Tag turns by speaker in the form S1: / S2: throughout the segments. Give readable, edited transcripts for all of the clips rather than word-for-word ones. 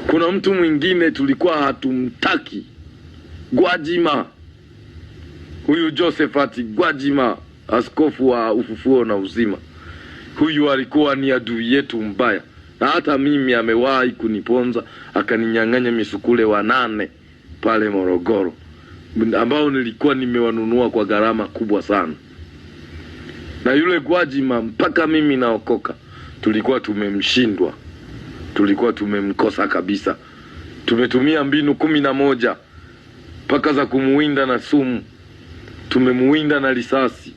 S1: Kuna mtu mwingine tulikuwa hatumtaki, Gwajima. Huyu Josephat Gwajima, askofu wa Ufufuo na Uzima. Huyu alikuwa ni adui yetu mbaya. Na hata mimi amewahi kuniponza, akaninyang'anya misukule 8 pale Morogoro, ambao nilikuwa nimewanunua kwa gharama kubwa sana. Na yule Gwajima mpaka mimi naokoka tulikuwa tumemshindwa. Tulikuwa tumemkosa kabisa. Tumetumia mbinu 11 mpaka za kumuwinda na sumu. Tumemuwinda na risasi,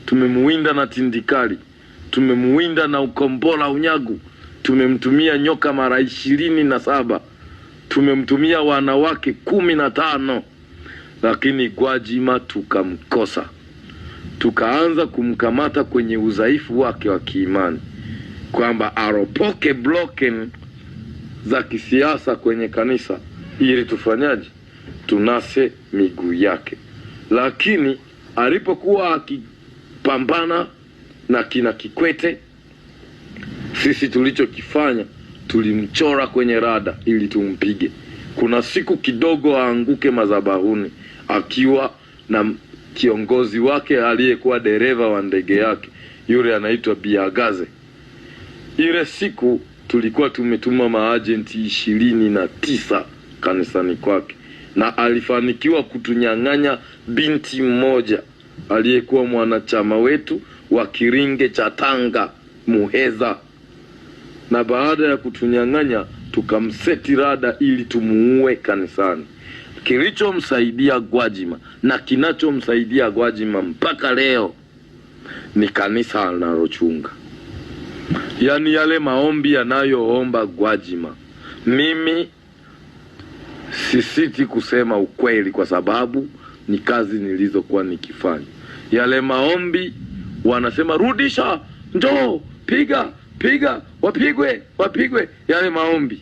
S1: tumemuwinda na tindikali, tumemuwinda na ukombola unyagu, tumemtumia nyoka mara 27, tumemtumia wanawake 15, lakini Gwajima tukamkosa. Tukaanza kumkamata kwenye udhaifu wake wa kiimani, kwamba aropoke blocken za kisiasa kwenye kanisa ili tufanyaje? Tunase miguu yake. Lakini alipokuwa akipambana na kina Kikwete, sisi tulichokifanya tulimchora kwenye rada ili tumpige. Kuna siku kidogo aanguke madhabahuni akiwa na kiongozi wake aliyekuwa dereva wa ndege yake, yule anaitwa Biagaze. Ile siku tulikuwa tumetuma maagenti 29 kanisani kwake, na alifanikiwa kutunyang'anya binti mmoja aliyekuwa mwanachama wetu wa Kiringe cha Tanga, Muheza. Na baada ya kutunyang'anya tukamseti rada ili tumuue kanisani. Kilichomsaidia Gwajima na kinachomsaidia Gwajima mpaka leo ni kanisa analochunga. Yaani yale maombi yanayoomba Gwajima, mimi sisiti kusema ukweli kwa sababu ni kazi nilizokuwa nikifanya. Yale maombi wanasema rudisha, njoo, piga, wapigwe. Yale maombi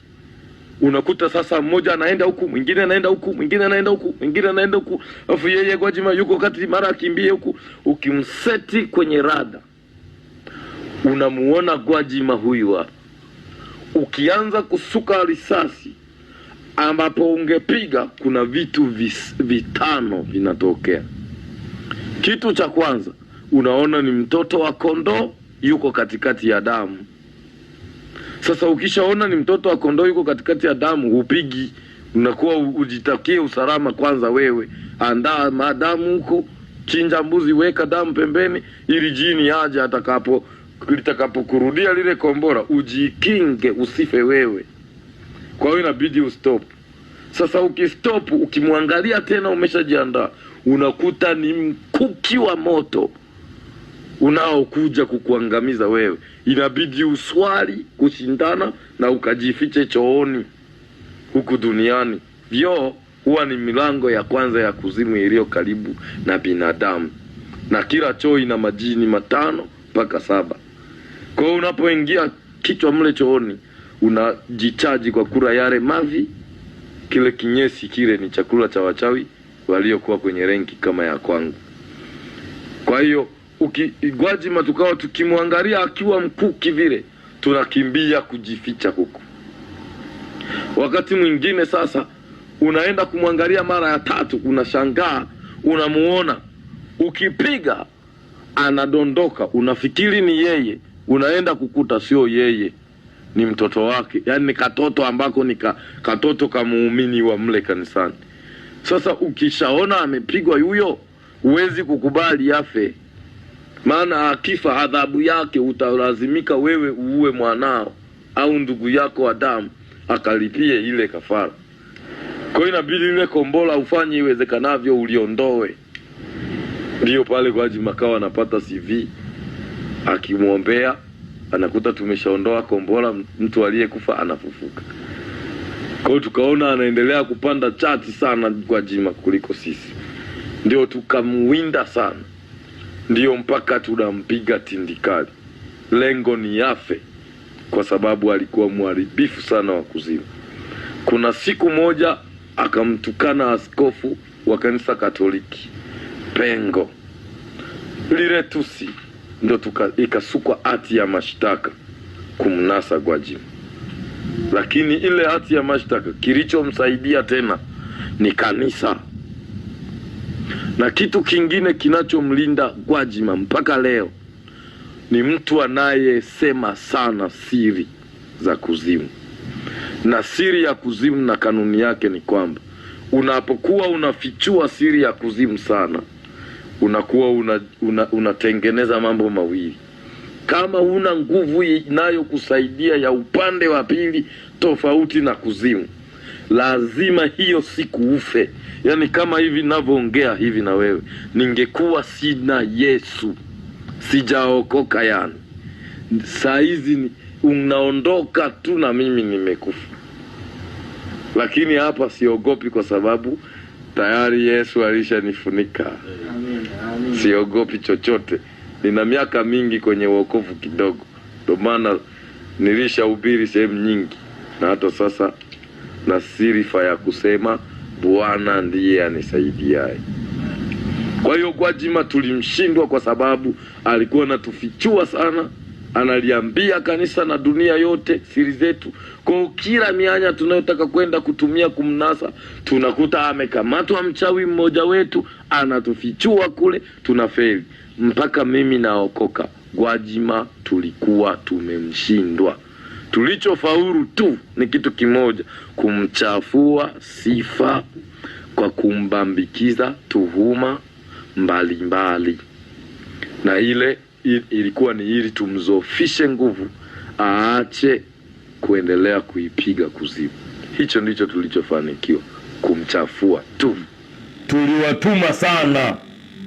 S1: unakuta sasa mmoja anaenda huku, mwingine anaenda huku, mwingine anaenda huku, mwingine anaenda huku, afu yeye Gwajima yuko kati, mara akimbie huku. Ukimseti kwenye rada unamuona Gwajima huyu hapa. Ukianza kusuka risasi ambapo ungepiga, kuna vitu 5 vinatokea. Kitu cha kwanza, unaona ni mtoto wa kondoo yuko katikati ya damu. Sasa ukishaona ni mtoto wa kondoo yuko katikati ya damu, hupigi. Unakuwa ujitakie usalama kwanza wewe. Andaa madamu huko, chinja mbuzi, weka damu pembeni ili jini aje litakapokurudia lile kombora ujikinge, usife wewe. Kwa hiyo inabidi ustop. Sasa ukistop, ukimwangalia tena umeshajiandaa, unakuta ni mkuki wa moto unaokuja kukuangamiza wewe. Inabidi uswali kushindana na ukajifiche chooni huku duniani. Vyoo huwa ni milango ya kwanza ya kuzimu iliyo karibu na binadamu, na kila choo ina majini 5 mpaka 7. Kwa hiyo unapoingia kichwa mle chooni, unajichaji kwa kula yale mavi. Kile kinyesi kile ni chakula cha wachawi waliokuwa kwenye renki kama ya kwangu. Kwa hiyo Gwajima tukawa tukimwangalia akiwa mkuki vile, tunakimbia kujificha huko. Wakati mwingine sasa unaenda kumwangalia mara ya 3, unashangaa unamuona, ukipiga anadondoka, unafikiri ni yeye, unaenda kukuta sio yeye, ni mtoto wake. Yaani ni katoto ambako ni katoto kamuumini wa mle kanisani. Sasa ukishaona amepigwa yuyo, huwezi kukubali afe. Maana akifa adhabu yake utalazimika wewe uue mwanao au ndugu yako wa damu akalipie ile kafara. Kwa hiyo inabidi ile kombola ufanye iwezekanavyo uliondoe. Ndio pale Gwajima kawa anapata CV, akimwombea anakuta tumeshaondoa kombola, mtu aliyekufa anafufuka. Kwa hiyo tukaona anaendelea kupanda chati sana Gwajima kuliko sisi. Ndio tukamuwinda sana. Ndio mpaka tunampiga tindikali. Lengo ni yafe kwa sababu alikuwa mharibifu sana wa kuzimu. Kuna siku moja akamtukana askofu wa kanisa Katoliki Pengo. Lile tusi ndio ikasukwa hati ya mashtaka kumnasa Gwajima. lakini ile hati ya mashtaka kilichomsaidia tena ni kanisa. Na kitu kingine kinachomlinda Gwajima mpaka leo ni mtu anayesema sana siri za kuzimu. Na siri ya kuzimu na kanuni yake ni kwamba unapokuwa unafichua siri ya kuzimu sana, unakuwa unatengeneza mambo mawili. Kama una nguvu inayokusaidia ya upande wa pili tofauti na kuzimu, lazima hiyo siku ufe. Yani kama hivi ninavyoongea hivi na wewe, ningekuwa sina Yesu, sijaokoka, yani saa hizi unaondoka tu na mimi nimekufa. Lakini hapa siogopi kwa sababu tayari Yesu alishanifunika. Siogopi chochote. Nina miaka mingi kwenye wokovu kidogo, ndio maana nilishahubiri sehemu nyingi, na hata sasa na sifa ya kusema Bwana ndiye anisaidiaye. Kwa hiyo Gwajima tulimshindwa kwa sababu alikuwa anatufichua sana, analiambia kanisa na dunia yote siri zetu. Kwa kila mianya tunayotaka kwenda kutumia kumnasa, tunakuta amekamatwa mchawi mmoja wetu, anatufichua kule, tunafeli. Mpaka mimi naokoka, Gwajima tulikuwa tumemshindwa. Tulichofaulu tu ni kitu kimoja, kumchafua sifa kwa kumbambikiza tuhuma mbalimbali. Na ile ilikuwa ni ili tumzofishe nguvu, aache kuendelea kuipiga kuzimu. Hicho ndicho tulichofanikiwa, kumchafua tu.
S2: Tuliwatuma sana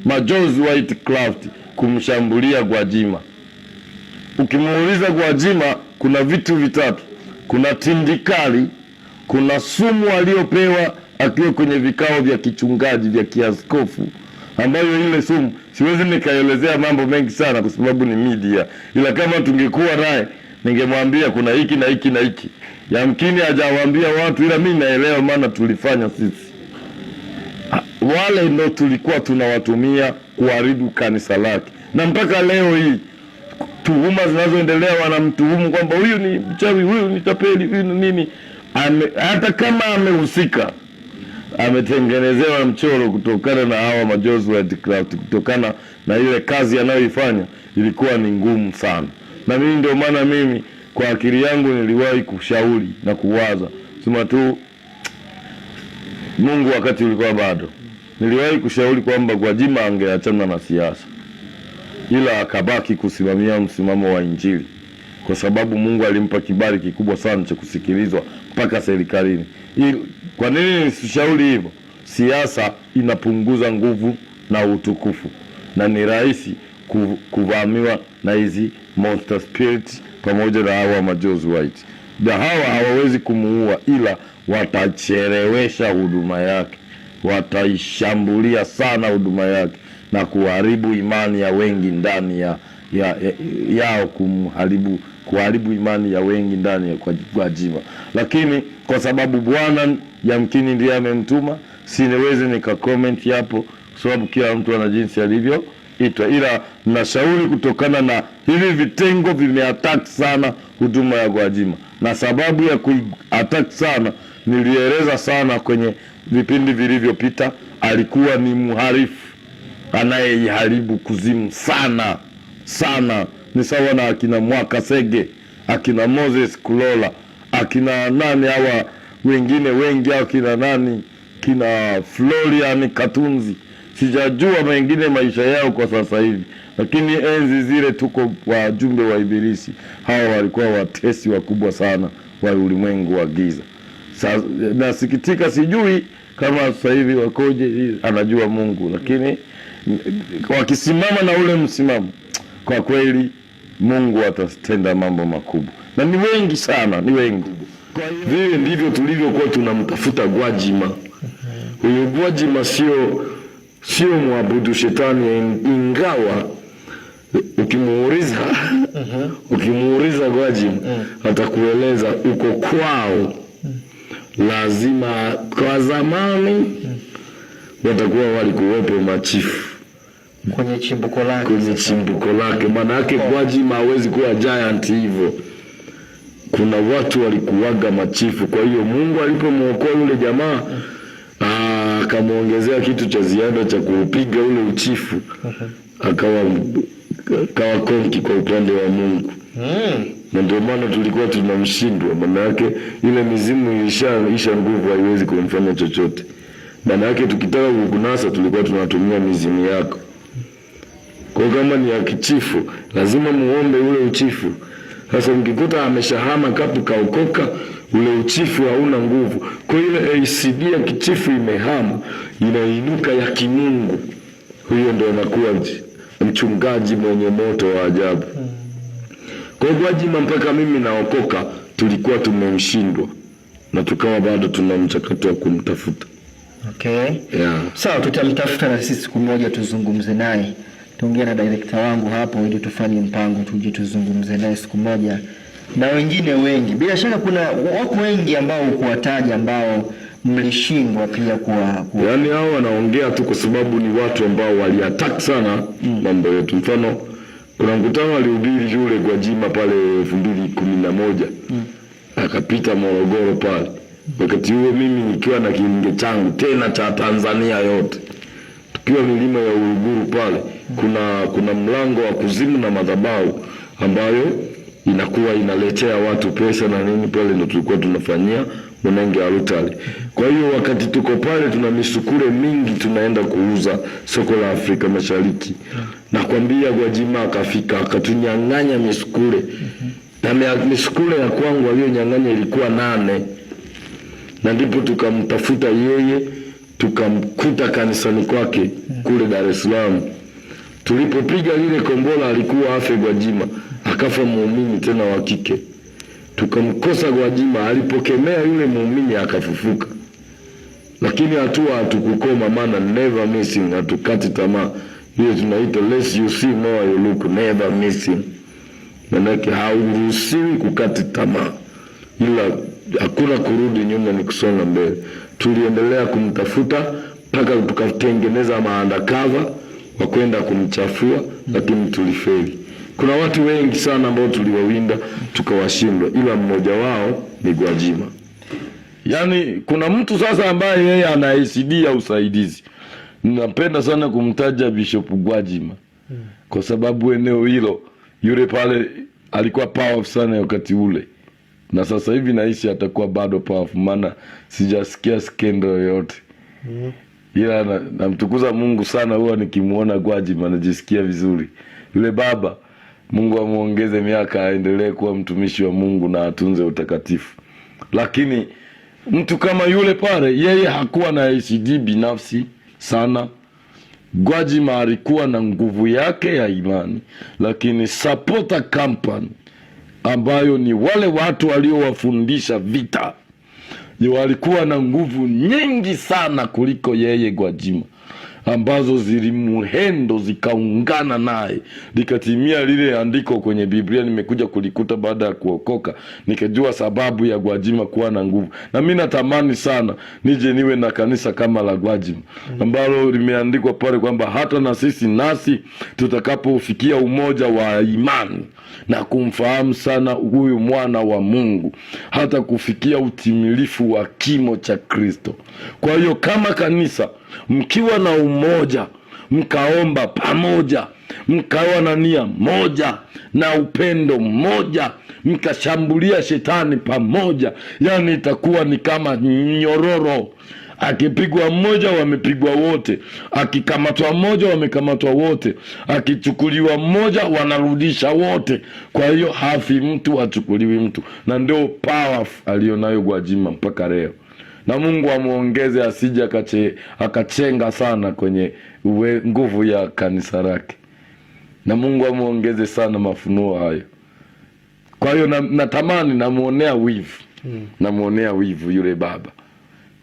S2: Majozi Whitecraft kumshambulia Gwajima. Ukimuuliza Gwajima, kuna vitu vitatu: kuna tindikali, kuna sumu aliyopewa akiwa kwenye vikao vya kichungaji vya kiaskofu, ambayo ile sumu siwezi nikaelezea mambo mengi sana kwa sababu ni media, ila kama tungekuwa naye ningemwambia kuna hiki na hiki na hiki. Yamkini hajawaambia watu, ila mimi naelewa maana tulifanya sisi. Wale ndo tulikuwa tunawatumia kuharibu kanisa lake, na mpaka leo hii tuhuma zinazoendelea, wanamtuhumu kwamba huyu ni mchawi, huyu ni tapeli, huyu ni nini. Hata kama amehusika, ametengenezewa mchoro kutokana na hawa Majozi Whitecraft, kutokana na ile kazi anayoifanya ilikuwa ni ngumu sana. Na mimi ndio maana mimi kwa akili yangu niliwahi kushauri na kuwaza, sema tu Mungu wakati ulikuwa bado, niliwahi kushauri kwamba Gwajima angeachana na siasa, ila akabaki kusimamia msimamo wa Injili, kwa sababu Mungu alimpa kibali kikubwa sana cha kusikilizwa mpaka serikalini. Kwa nini nishauri hivyo? Siasa inapunguza nguvu na utukufu, na ni rahisi kuvamiwa na hizi monster spirits pamoja na hawa Majozi White. Hawa hawawezi kumuua, ila watachelewesha huduma yake, wataishambulia sana huduma yake na kuharibu imani ya wengi ndani yao, kuharibu imani ya wengi ndani ya Gwajima. Lakini kwa sababu Bwana yamkini ndiye amemtuma, siwezi nika comment hapo, kwa sababu kila mtu ana jinsi alivyo itwa. Ila nashauri, kutokana na hivi vitengo vimeattack sana huduma ya Gwajima, na sababu ya kuattack sana nilieleza sana kwenye vipindi vilivyopita, alikuwa ni mharifu anayeiharibu kuzimu sana sana. Ni sawa na akina Mwakasege, akina Moses Kulola, akina nani hawa wengine wengi, au kina nani, kina Florian Katunzi. Sijajua mengine maisha yao kwa sasa hivi, lakini enzi zile tuko wajumbe wa Ibilisi, hawa walikuwa watesi wakubwa sana wa ulimwengu wa giza. Nasikitika, sijui kama sasa hivi wakoje, anajua Mungu, lakini wakisimama na ule msimamo, kwa kweli Mungu atatenda mambo makubwa, na ni wengi sana, ni wengi. Vile ndivyo tulivyokuwa tunamtafuta Gwajima. Huyo Gwajima sio mwabudu shetani, ingawa ukimuuliza Gwajima atakueleza uko kwao lazima kwa zamani watakuwa walikuwepo machifu
S3: kwenye chimbuko lake.
S2: Maana yake Gwajima hawezi kuwa giant hivyo. kuna watu walikuwaga machifu. Kwa hiyo Mungu alipomuokoa yule jamaa akamuongezea kitu cha ziada cha kuupiga ule uchifu, akawa konki kwa upande wa Mungu. Na ndio maana tulikuwa tunamshindwa, maana yake ile mizimu ilisha nguvu, haiwezi kumfanya chochote. Maana yake tukitaka kukunasa tulikuwa tunatumia mizimu yako. Kwa kama ni ya kichifu lazima muombe ule uchifu. Sasa mkikuta ameshahama kapu kaokoka, ule uchifu hauna nguvu. Kwa ile ACD ya kichifu imehama, inainuka ya kimungu. Huyo ndio anakuwa mchungaji mwenye moto wa ajabu. Kwa Gwajima mpaka mimi naokoka tulikuwa tumemshindwa, na tukawa bado tuna mchakato wa kumtafuta.
S3: Okay. Yeah. Sawa, tutamtafuta na sisi siku moja tuzungumze naye. Tuongea na director wangu hapo ili tufanye mpango tuje tuzungumze naye siku moja. Na wengine wengi. Bila shaka kuna wako wengi ambao ukuwataja ambao mlishindwa pia kuwa.
S2: Yaani hao wanaongea tu kwa sababu ni watu ambao waliattack sana mambo yetu. Mfano kuna mkutano alihubiri yule Gwajima pale 2011. Akapita Morogoro pale. Wakati huo mimi nikiwa na kilinge changu tena cha Tanzania yote. Tukiwa milima ya Uruguru pale, kuna mlango wa kuzimu na madhabahu ambayo inakuwa inaletea watu pesa na nini pale, ndio tulikuwa tunafanyia Mnenge Alutali. Kwa hiyo wakati tuko pale tuna misukule mingi tunaenda kuuza soko la Afrika Mashariki. Nakwambia Gwajima akafika akatunyang'anya misukule. Na misukule ya kwangu aliyonyang'anya ilikuwa 8. Na ndipo tukamtafuta yeye, tukamkuta kanisani kwake kule Dar es Salaam. Tulipopiga lile kombola alikuwa afe Gwajima, akafa muumini tena wa kike. Tukamkosa Gwajima, alipokemea yule muumini akafufuka. Lakini hatukukoma, maana never missing, hatukati tamaa. Hiyo tunaita less you see more you look, never missing. Manake hauruhusiwi kukati tamaa, ila hakuna kurudi nyuma, ni kusonga mbele. Tuliendelea kumtafuta mpaka tukatengeneza maandakava wa kwenda kumchafua, lakini tulifeli. Kuna watu wengi sana ambao tuliwawinda tukawashindwa, ila mmoja wao ni Gwajima. Yaani kuna mtu sasa ambaye yeye ana ACD ya usaidizi. Napenda sana kumtaja Bishop Gwajima. Kwa sababu eneo hilo yule pale alikuwa powerful sana wakati ule. Na sasa hivi naishi atakuwa bado powerful, maana sijasikia skendo yoyote. Ila namtukuza Mungu sana, huwa nikimuona Gwajima najisikia vizuri. Yule baba Mungu amuongeze miaka, aendelee kuwa mtumishi wa Mungu na atunze utakatifu. Lakini mtu kama yule pale yeye hakuwa na ACD binafsi sana. Gwajima alikuwa na nguvu yake ya imani, lakini supporter company ambayo ni wale watu waliowafundisha vita walikuwa na nguvu nyingi sana kuliko yeye Gwajima, ambazo zilimuhendo zikaungana naye, likatimia lile andiko kwenye Biblia. Nimekuja kulikuta baada ya kuokoka, nikajua sababu ya Gwajima kuwa na nguvu. Na mimi natamani sana nije niwe na kanisa kama la Gwajima, ambalo limeandikwa pale kwamba hata na sisi tutakapofikia umoja wa imani na kumfahamu sana huyu mwana wa Mungu, hata kufikia utimilifu wa kimo cha Kristo. Kwa hiyo kama kanisa mkiwa na umoja, mkaomba pamoja, mkawa na nia moja na upendo mmoja, mkashambulia shetani pamoja, yani itakuwa ni kama nyororo. Akipigwa mmoja wamepigwa wote, akikamatwa mmoja wamekamatwa wote, akichukuliwa mmoja wanarudisha wote. Kwa hiyo hafi mtu, achukuliwi mtu. Na ndio power alionayo Gwajima mpaka leo. Na Mungu amuongeze asije akachenga sana kwenye nguvu ya kanisa lake. Na Mungu amuongeze sana mafunuo hayo. Kwa hiyo natamani namuonea wivu. Namuonea wivu yule baba.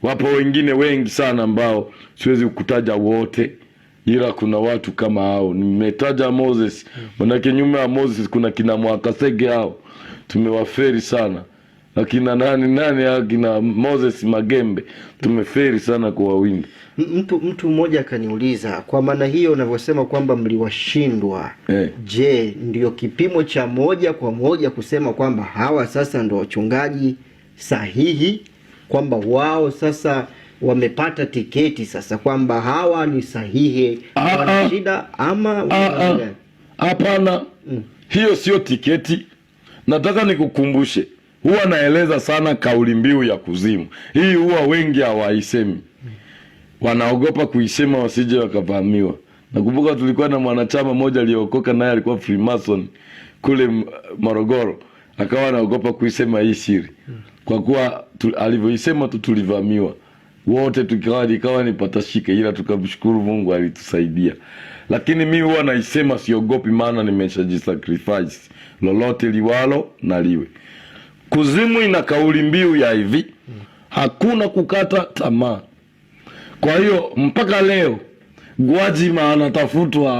S2: Wapo wengine wengi sana ambao siwezi kukutaja wote, ila kuna watu kama hao. Nimetaja Moses, manake nyuma ya Moses kuna kina Mwakasege hao. Tumewaferi sana. akina nani akina Moses Magembe, tumeferi sana kwa wingi.
S3: Mtu mmoja akaniuliza, kwa maana hiyo unavyosema kwamba mliwashindwa, je, ndio kipimo cha moja kwa moja kusema kwamba hawa sasa ndio wachungaji sahihi, kwamba wao sasa wamepata tiketi sasa, kwamba hawa ni sahihi, wana shida ama
S2: hapana? Hiyo sio tiketi. Nataka nikukumbushe, huwa naeleza sana kauli mbiu ya kuzimu. Hii huwa wengi hawaisemi, wanaogopa kuisema wasije wakavamiwa. Nakumbuka tulikuwa na mwanachama mmoja aliokoka, naye alikuwa Freemason kule Morogoro, akawa anaogopa kuisema hii siri, kwa kuwa alivyoisema tu tulivamiwa wote, ikawa ni patashika, ila tukamshukuru Mungu alitusaidia. Lakini mimi huwa naisema, siogopi, maana nimeshajisacrifice, lolote liwalo na liwe. Kuzimu ina kauli mbiu ya hivi, hakuna kukata tamaa. Kwa hiyo mpaka leo Gwajima anatafutwa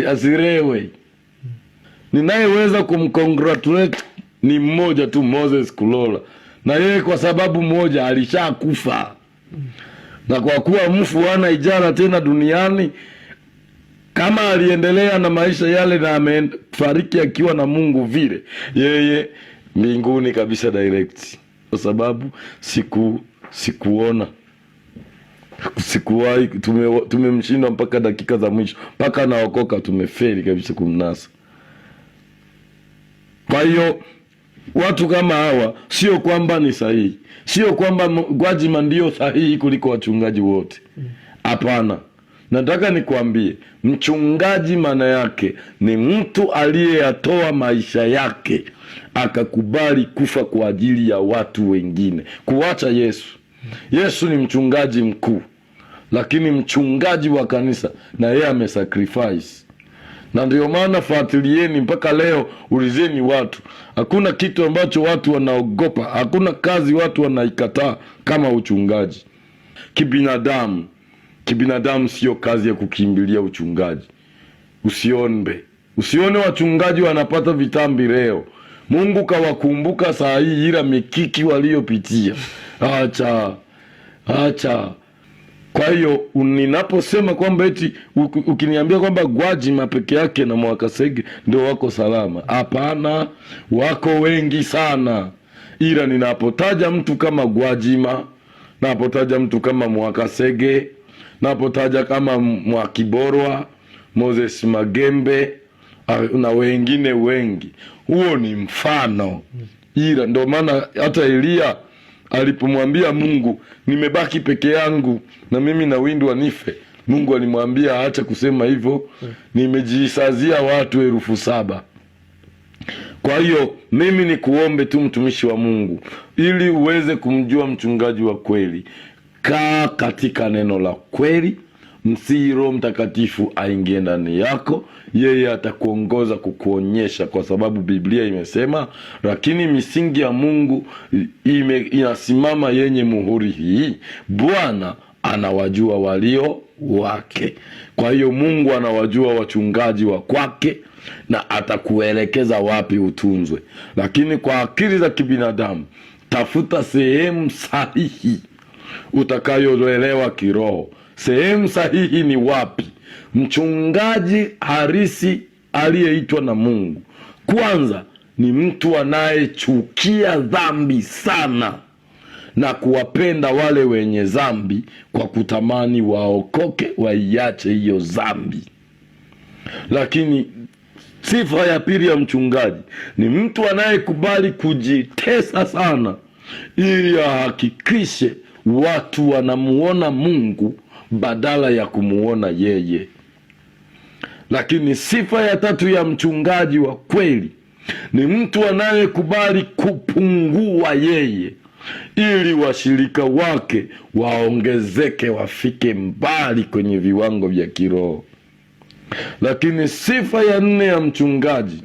S2: asirewe. Ninayeweza kumcongratulate ni mmoja tu, Moses Kulola, na yeye kwa sababu moja alishakufa, na kwa kuwa mfu hana ijara tena duniani, kama aliendelea na maisha yale na amefariki akiwa na Mungu vile, yeye mbinguni kabisa direct, kwa sababu sikuwahi tumemshinda mpaka dakika za mwisho, mpaka naokoka tumefeli kabisa kumnasa. Kwa hiyo watu kama hawa sio kwamba ni sahihi, sio kwamba Gwajima ndio sahihi kuliko wachungaji wote, hapana. Nataka nikwambie, mchungaji maana yake ni mtu aliyeyatoa maisha yake akakubali kufa kwa ajili ya watu wengine, kuacha Yesu. Yesu ni mchungaji mkuu, lakini mchungaji wa kanisa na yeye amesacrifice. Na ndio maana fuatilieni mpaka leo, ulizeni watu, hakuna kitu ambacho watu wanaogopa, hakuna kazi watu wanaikataa kama uchungaji. Kibinadamu sio kazi ya kukimbilia uchungaji. Usione wachungaji wanapata vitambi leo, Mungu kawakumbuka saa hii, ila mikiki waliopitia. Acha. Kwa hiyo ninaposema kwamba eti ukiniambia kwamba Gwajima peke yake na Mwakasege ndio wako salama, hapana, wako wengi sana. Ila ninapotaja mtu kama Gwajima, napotaja mtu kama Mwakasege, napotaja kama Mwakiborwa, Moses Magembe na wengine wengi, huo ni mfano. Ila ndio maana hata Elia alipomwambia Mungu, nimebaki peke yangu na mimi nawindwa nife, Mungu alimwambia acha kusema hivyo, nimejisazia watu 7,000. Kwa hiyo mimi ni kuombe tu, mtumishi wa Mungu, ili uweze kumjua mchungaji wa kweli, kaa katika neno la kweli, msihi Roho Mtakatifu aingie ndani yako, yeye atakuongoza kukuonyesha, kwa sababu Biblia imesema, lakini misingi ya Mungu inasimama yenye muhuri hii, Bwana anawajua walio wake. Kwa hiyo Mungu anawajua wachungaji wa kwake na atakuelekeza wapi utunzwe. Lakini kwa akili za kibinadamu, tafuta sehemu sahihi utakayoelewa kiroho. Sehemu sahihi ni wapi? Mchungaji harisi aliyeitwa na Mungu kwanza ni mtu anayechukia dhambi sana na kuwapenda wale wenye dhambi kwa kutamani waokoke, waiache hiyo dhambi. Lakini sifa ya pili ya mchungaji ni mtu anayekubali kujitesa sana ili ahakikishe watu wanamuona Mungu badala ya kumuona yeye. Lakini sifa ya tatu ya mchungaji wa kweli ni mtu anayekubali kupungua yeye ili washirika wake waongezeke, wafike mbali kwenye viwango vya kiroho. Lakini sifa ya 4 ya mchungaji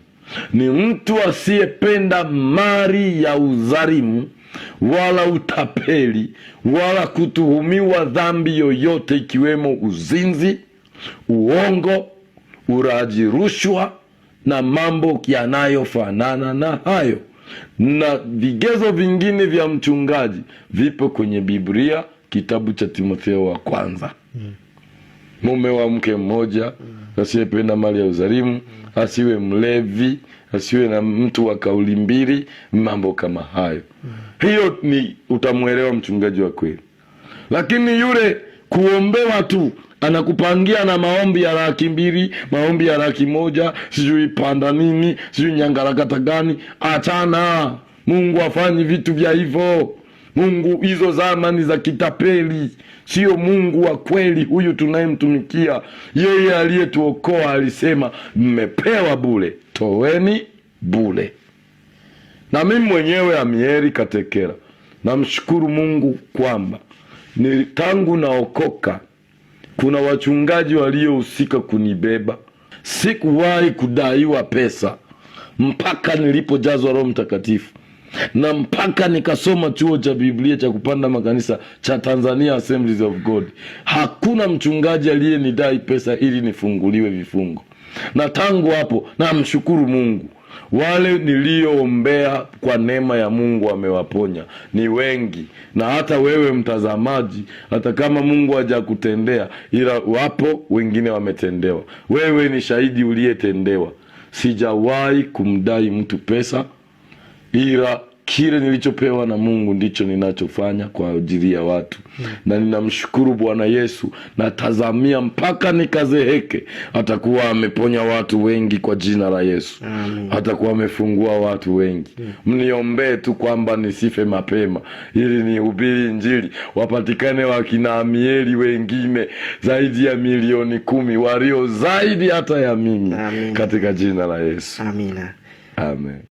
S2: ni mtu asiyependa mali ya udhalimu wala utapeli wala kutuhumiwa dhambi yoyote, ikiwemo uzinzi, uongo, uraji rushwa na mambo yanayofanana na hayo. na vigezo vingine vya mchungaji vipo kwenye Biblia, kitabu cha Timotheo wa kwanza. Mume wa mke mmoja, asiyependa mali ya uzalimu, asiwe mlevi, asiwe na mtu wa kauli mbili, mambo kama hayo. Hiyo ni utamuelewa mchungaji wa kweli. Lakini yule kuombewa tu, anakupangia na maombi ya 200,000, maombi ya 100,000, sijui panda nini, sijui nyangarakata gani, achana. Mungu afanyi vitu vya hivyo. Mungu, hizo zamani za kitapeli, sio Mungu wa kweli huyu tunayemtumikia. Yeye aliyetuokoa alisema, mmepewa bure, toweni bure. Na mimi mwenyewe Amieli Katekera namshukuru Mungu kwamba ni tangu naokoka kuna wachungaji waliohusika kunibeba. Sikuwahi kudaiwa pesa mpaka nilipojazwa Roho Mtakatifu, na mpaka nikasoma chuo cha Biblia cha kupanda makanisa cha Tanzania Assemblies of God. Hakuna mchungaji aliyenidai pesa ili nifunguliwe vifungo. Na tangu hapo namshukuru Mungu. Wale niliyoombea kwa neema ya Mungu amewaponya ni wengi. Na hata wewe mtazamaji, hata kama Mungu hajakutendea, ila wapo wengine wametendewa. Wewe ni shahidi uliyetendewa. Sijawahi kumdai mtu pesa, ila kile nilichopewa na Mungu ndicho ninachofanya kwa ajili ya watu. Na ninamshukuru Bwana Yesu, natazamia mpaka nikazeheke atakuwa ameponya watu wengi kwa jina la Yesu. Atakuwa amefungua watu wengi. Mniombee tu kwamba nisife mapema, ili nihubiri Injili, wapatikane wakina Amieli wengine zaidi ya 10,000,000 walio zaidi hata ya mimi, katika jina la Yesu.
S3: Amina.
S2: Amen.